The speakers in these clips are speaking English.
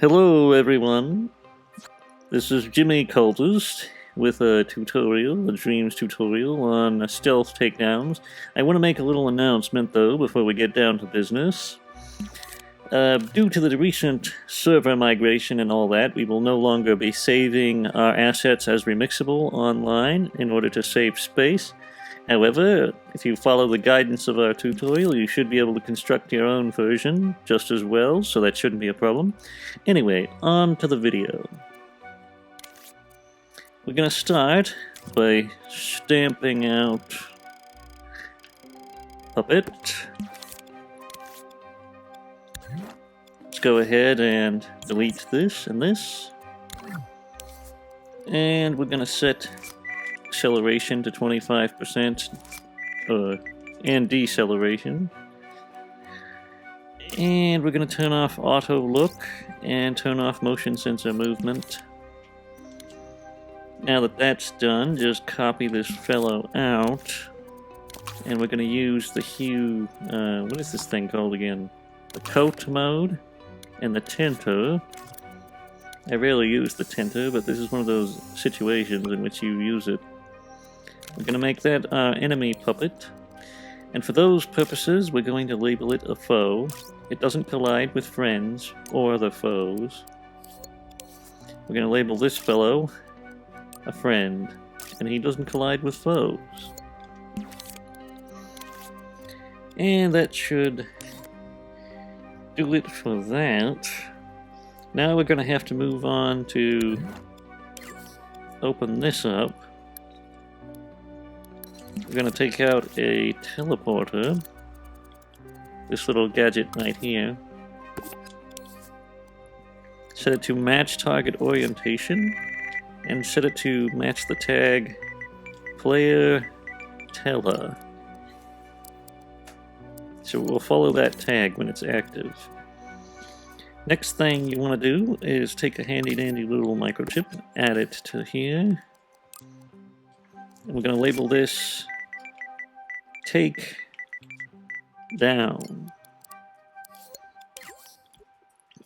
Hello everyone, this is Jimmy Cultist with a tutorial, a Dreams tutorial on stealth takedowns. I want to make a little announcement though before we get down to business. Due to the recent server migration and all that, we will no longer be saving our assets as remixable online in order to save space. However, if you follow the guidance of our tutorial, you should be able to construct your own version just as well, so that shouldn't be a problem. Anyway, on to the video. We're going to start by stamping out Puppet. Let's go ahead and delete this and this. And we're going to set acceleration to 25% and deceleration. And we're going to turn off auto look and turn off motion sensor movement. Now that that's done, just copy this fellow out, and we're going to use the hue, what is this thing called again? The coat mode and the tinter. I rarely use the tinter, but this is one of those situations in which you use it. We're going to make that our enemy puppet, and for those purposes we're going to label it a foe. It doesn't collide with friends or other foes. We're going to label this fellow a friend, and he doesn't collide with foes. And that should do it for that. Now we're going to have to move on to open this up. We're going to take out a teleporter, this little gadget right here. Set it to match target orientation, and set it to match the tag player teller. So we'll follow that tag when it's active. Next thing you want to do is take a handy dandy little microchip, add it to here. And we're going to label this Takedown.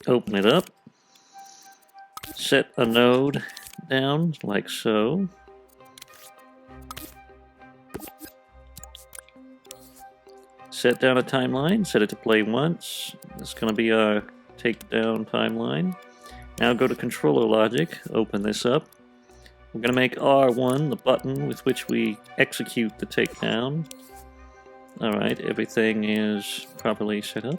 Open it up. Set a node down like so. Set down a timeline, set it to play once. It's going to be our takedown timeline. Now go to controller logic, open this up. We're going to make R1 the button with which we execute the takedown. Alright, everything is properly set up.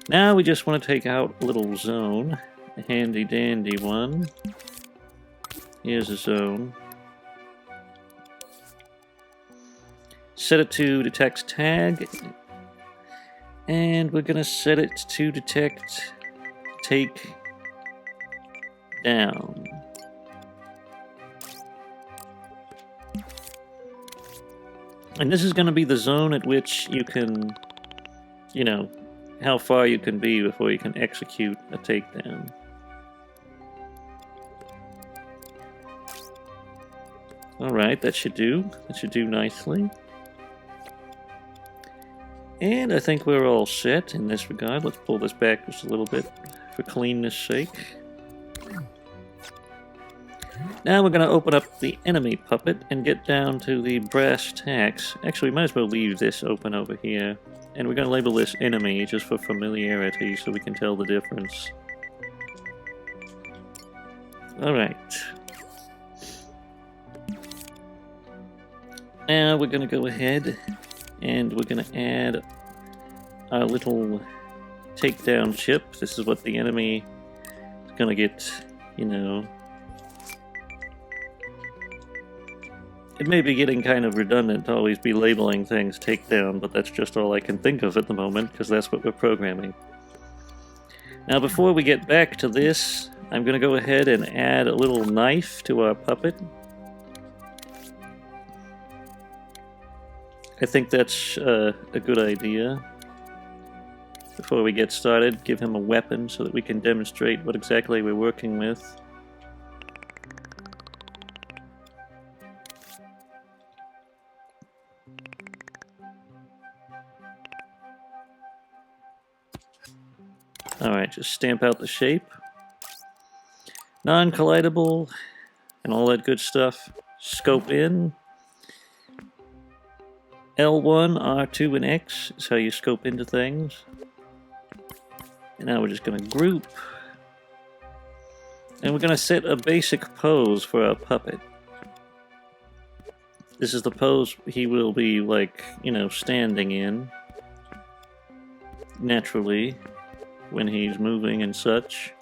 Now we just want to take out a little zone, a handy dandy one. Here's a zone. Set it to detect tag, and we're going to set it to detect take down. And this is going to be the zone at which you can, how far you can be before you can execute a takedown. Alright, that should do nicely. And I think we're all set in this regard. Let's pull this back just a little bit for cleanness sake. Now we're going to open up the enemy puppet and get down to the brass tacks. Actually, we might as well leave this open over here. And we're going to label this enemy just for familiarity so we can tell the difference. Alright. Now we're going to go ahead and we're going to add our little takedown chip. This is what the enemy is going to get, It may be getting kind of redundant to always be labeling things takedown, but that's just all I can think of at the moment, because that's what we're programming. Now before we get back to this, I'm going to go ahead and add a little knife to our puppet. I think that's a good idea. Before we get started, give him a weapon so that we can demonstrate what exactly we're working with. Alright, just stamp out the shape. Non-collidable, and all that good stuff. Scope in. L1, R2, and X is how you scope into things. And now we're just going to group. And we're going to set a basic pose for our puppet. This is the pose he will be, like, you know, standing in. Naturally, when he's moving and such.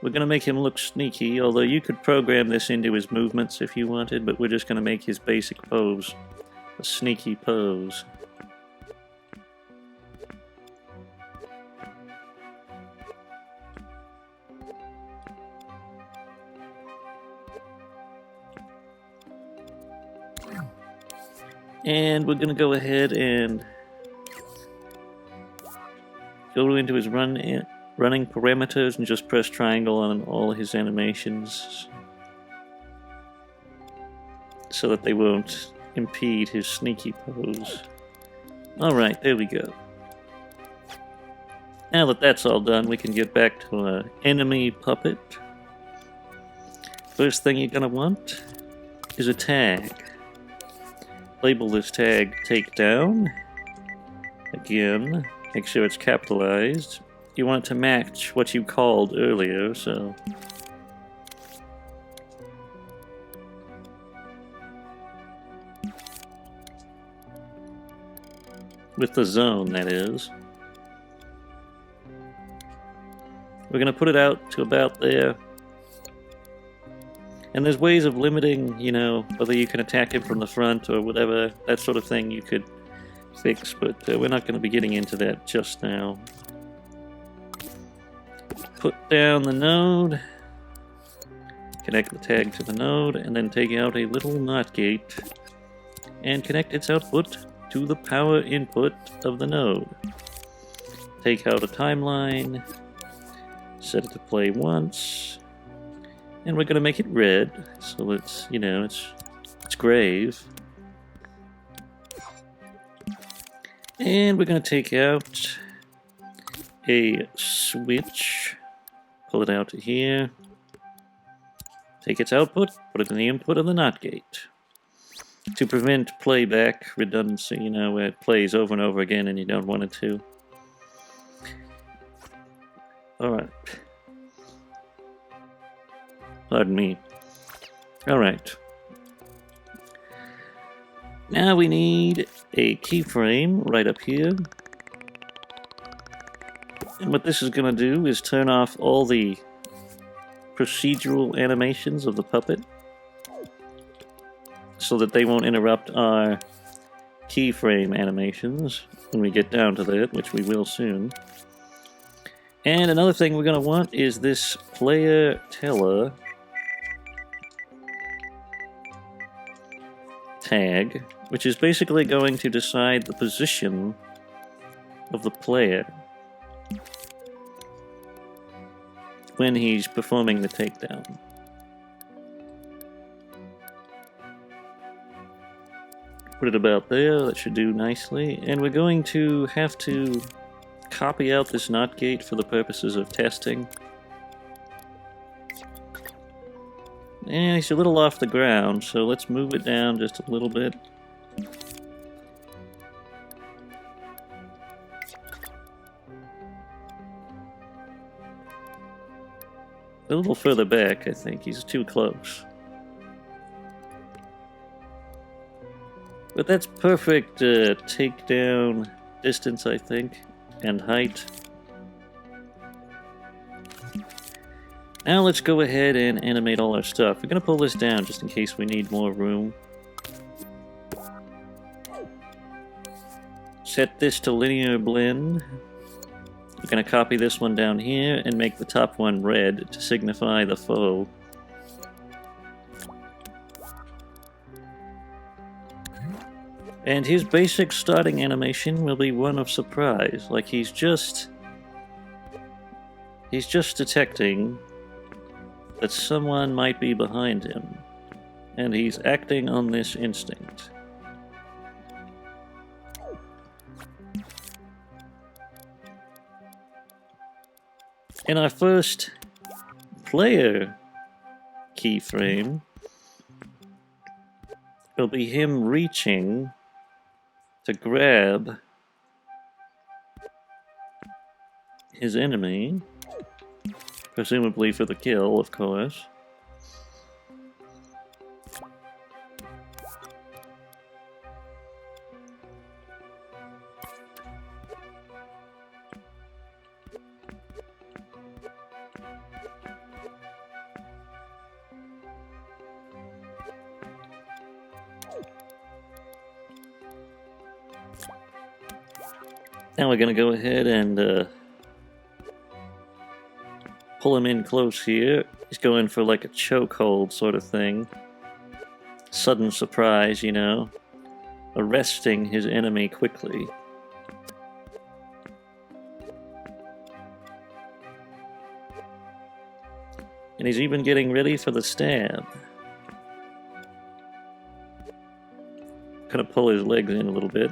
We're going to make him look sneaky, although you could program this into his movements if you wanted, but we're just going to make his basic pose a sneaky pose. And we're going to go ahead and go into his running parameters and just press triangle on all his animations so that they won't impede his sneaky pose. Alright, there we go. Now that that's all done, we can get back to our enemy puppet. First thing you're going to want is a tag. Label this tag Takedown. Again, make sure it's capitalized. You want it to match what you called earlier, so... with the zone, that is. We're going to put it out to about there. And there's ways of limiting, you know, whether you can attack him from the front or whatever, that sort of thing you could fix, but we're not going to be getting into that just now. Put down the node, connect the tag to the node, and then take out a little NOT gate and connect its output to the power input of the node. Take out a timeline, set it to play once, and we're going to make it red, so it's, you know, it's grave. And we're going to take out a switch, pull it out to here, take its output, put it in the input of the NOT gate. To prevent playback redundancy, you know, where it plays over and over again and you don't want it to. Alright. Pardon me. Alright. Now we need a keyframe right up here. And what this is going to do is turn off all the procedural animations of the puppet so that they won't interrupt our keyframe animations when we get down to that, which we will soon. And another thing we're going to want is this player teller tag, which is basically going to decide the position of the player when he's performing the takedown. Put it about there, that should do nicely. And we're going to have to copy out this NOT gate for the purposes of testing. And he's a little off the ground, so let's move it down just a little bit. A little further back, I think. He's too close. But that's perfect takedown distance, I think, and height. Now let's go ahead and animate all our stuff. We're going to pull this down just in case we need more room. Set this to linear blend. We're going to copy this one down here and make the top one red to signify the foe. And his basic starting animation will be one of surprise, like he's just detecting that someone might be behind him, and he's acting on this instinct. In our first player keyframe, it'll be him reaching to grab his enemy, presumably for the kill, of course. Now we're gonna go ahead and pull him in close here. He's going for like a chokehold sort of thing. Sudden surprise, you know. Arresting his enemy quickly. And he's even getting ready for the stab. Gonna pull his legs in a little bit.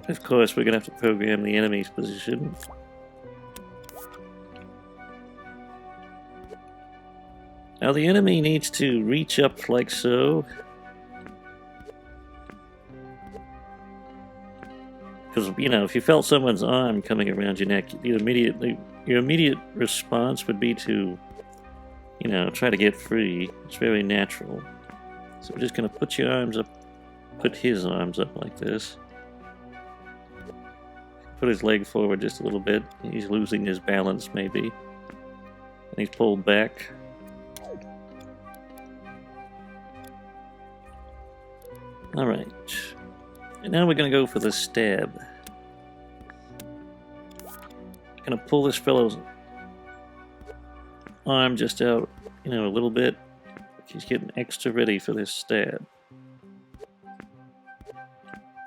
Of course, we're going to have to program the enemy's position. Now the enemy needs to reach up like so. Because, you know, if you felt someone's arm coming around your neck, your immediate response would be to, you know, try to get free. It's very natural. So we're just going to put your arms up, put his arms up like this. Put his leg forward just a little bit. He's losing his balance, maybe. And he's pulled back. Alright. And now we're going to go for the stab. I'm going to pull this fellow's arm just out, you know, a little bit. He's getting extra ready for this stab.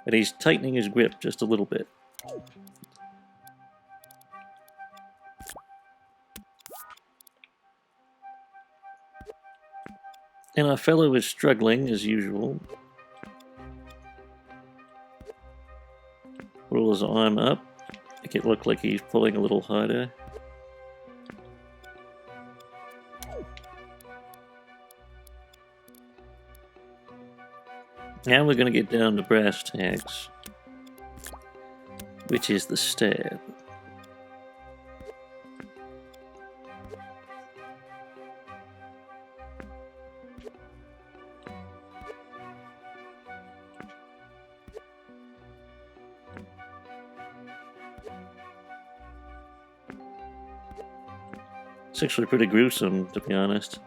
And he's tightening his grip just a little bit. And our fellow is struggling, as usual. Roll his arm up. Make it look like he's pulling a little harder. Now we're going to get down to brass tacks, which is the stab. It's actually pretty gruesome, to be honest.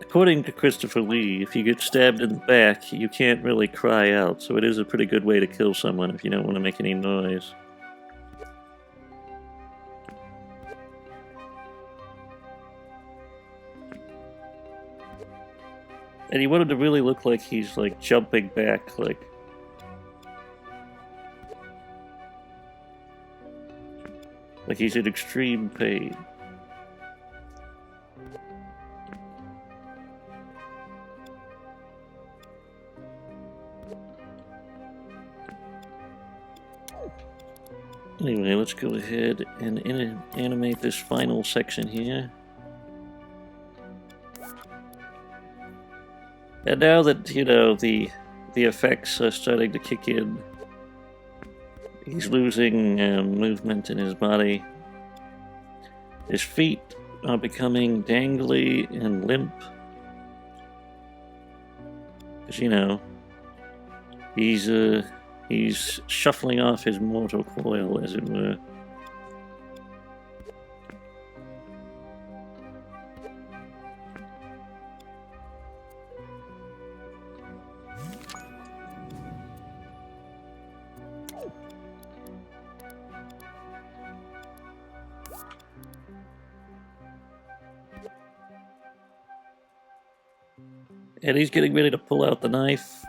According to Christopher Lee, if you get stabbed in the back, you can't really cry out, so it is a pretty good way to kill someone if you don't want to make any noise. And he wanted to really look like he's like jumping back, like he's in extreme pain. Anyway, let's go ahead and animate this final section here. And now that, you know, the effects are starting to kick in, he's losing movement in his body. His feet are becoming dangly and limp. Because, you know, he's shuffling off his mortal coil, as it were. And he's getting ready to pull out the knife.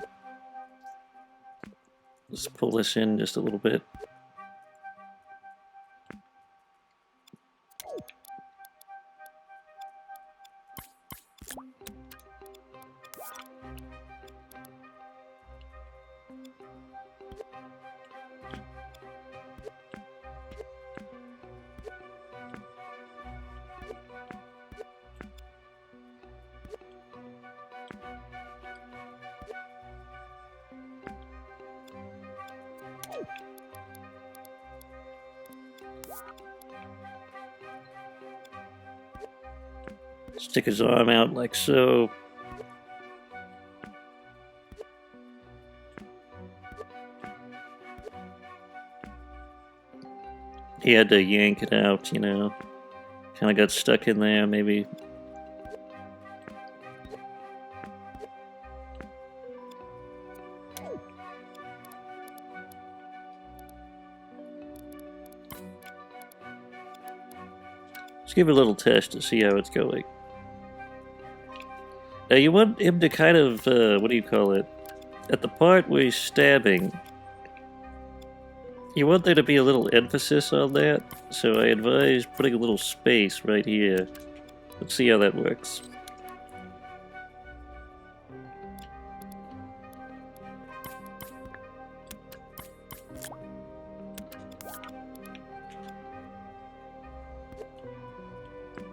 Let's pull this in just a little bit. Stick his arm out like so. He had to yank it out, you know. Kind of got stuck in there, maybe. Let's give it a little test to see how it's going. Now you want him to kind of, what do you call it? At the part where he's stabbing, you want there to be a little emphasis on that, so I advise putting a little space right here. Let's see how that works.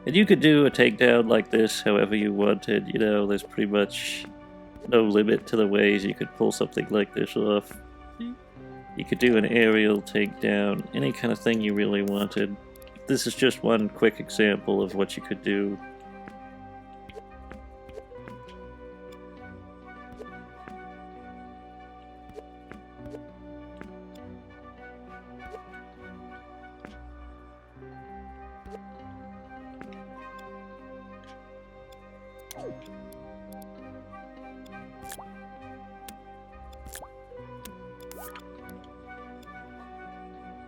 And you could do a takedown like this however you wanted, you know, there's pretty much no limit to the ways you could pull something like this off. You could do an aerial takedown, any kind of thing you really wanted. This is just one quick example of what you could do.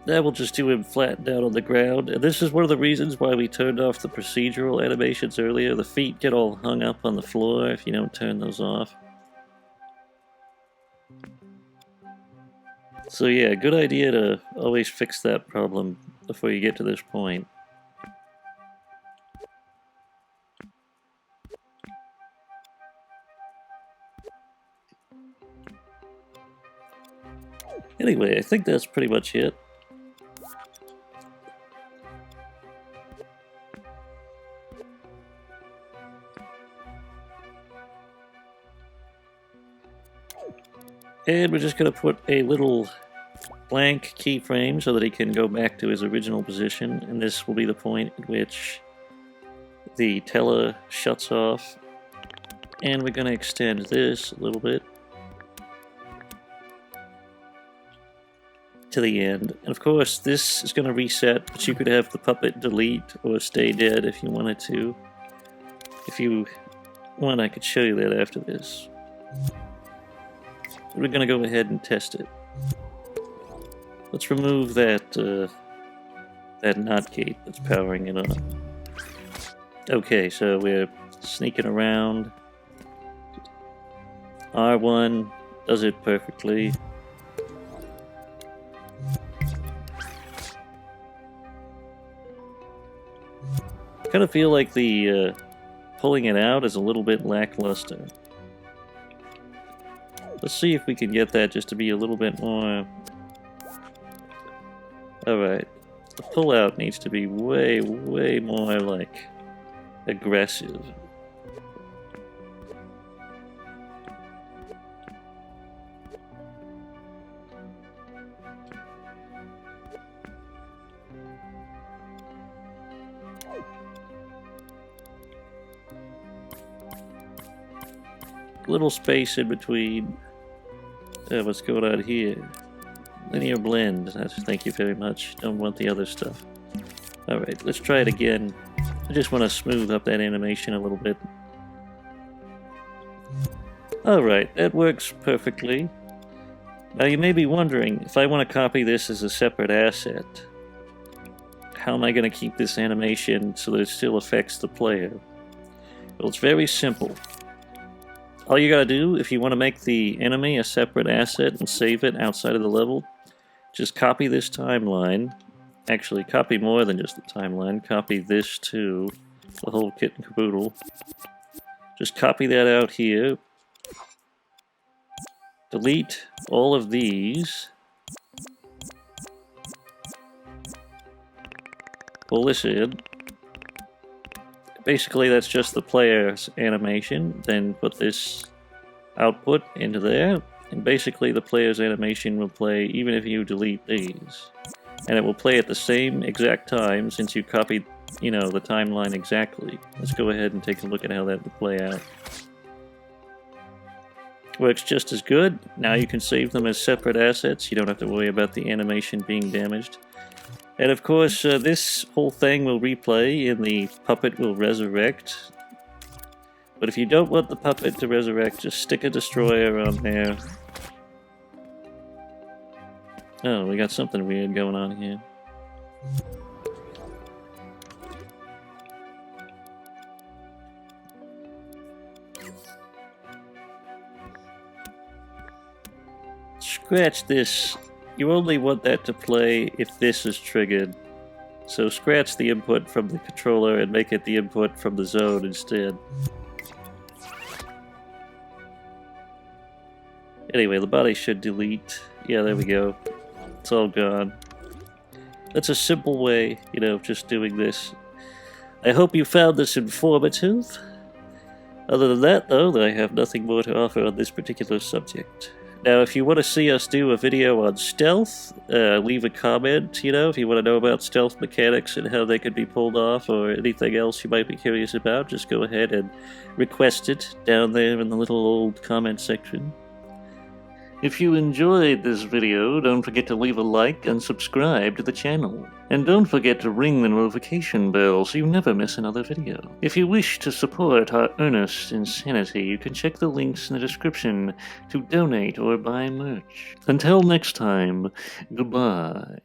That will just do him flattened out on the ground, and this is one of the reasons why we turned off the procedural animations earlier. The feet get all hung up on the floor if you don't turn those off. So yeah, good idea to always fix that problem before you get to this point. Anyway, I think that's pretty much it. And we're just going to put a little blank keyframe so that he can go back to his original position, and this will be the point at which the teller shuts off. And we're going to extend this a little bit to the end. And of course, this is going to reset, but you could have the puppet delete or stay dead if you wanted to. If you want, I could show you that after this. We're going to go ahead and test it. Let's remove that that knot gate that's powering it on. Okay, so we're sneaking around. R1 does it perfectly. I kind of feel like the pulling it out is a little bit lackluster. Let's see if we can get that just to be a little bit more... Alright, the pull-out needs to be way, way more, like, aggressive. Little space in between. What's going on here? Linear blend. Thank you very much. Don't want the other stuff. Alright, let's try it again. I just want to smooth up that animation a little bit. Alright, that works perfectly. Now you may be wondering, if I want to copy this as a separate asset, how am I going to keep this animation so that it still affects the player? Well, it's very simple. All you gotta do, if you want to make the enemy a separate asset and save it outside of the level, just copy this timeline. Actually, copy more than just the timeline. Copy this too. The whole kit and caboodle. Just copy that out here. Delete all of these. Pull this in. Basically, that's just the player's animation. Then put this output into there. And basically, the player's animation will play even if you delete these. And it will play at the same exact time since you copied, you know, the timeline exactly. Let's go ahead and take a look at how that will play out. Works just as good. Now you can save them as separate assets. You don't have to worry about the animation being damaged. And of course, this whole thing will replay and the puppet will resurrect. But if you don't want the puppet to resurrect, just stick a destroyer on there. Oh, we got something weird going on here. Scratch this. You only want that to play if this is triggered. So scratch the input from the controller and make it the input from the zone instead. Anyway, the body should delete. Yeah, there we go. It's all gone. That's a simple way, you know, of just doing this. I hope you found this informative. Other than that, though, I have nothing more to offer on this particular subject. Now, if you want to see us do a video on stealth, leave a comment, you know, if you want to know about stealth mechanics and how they could be pulled off, or anything else you might be curious about, just go ahead and request it down there in the little old comment section. If you enjoyed this video, don't forget to leave a like and subscribe to the channel. And don't forget to ring the notification bell so you never miss another video. If you wish to support our earnest insanity, you can check the links in the description to donate or buy merch. Until next time, goodbye.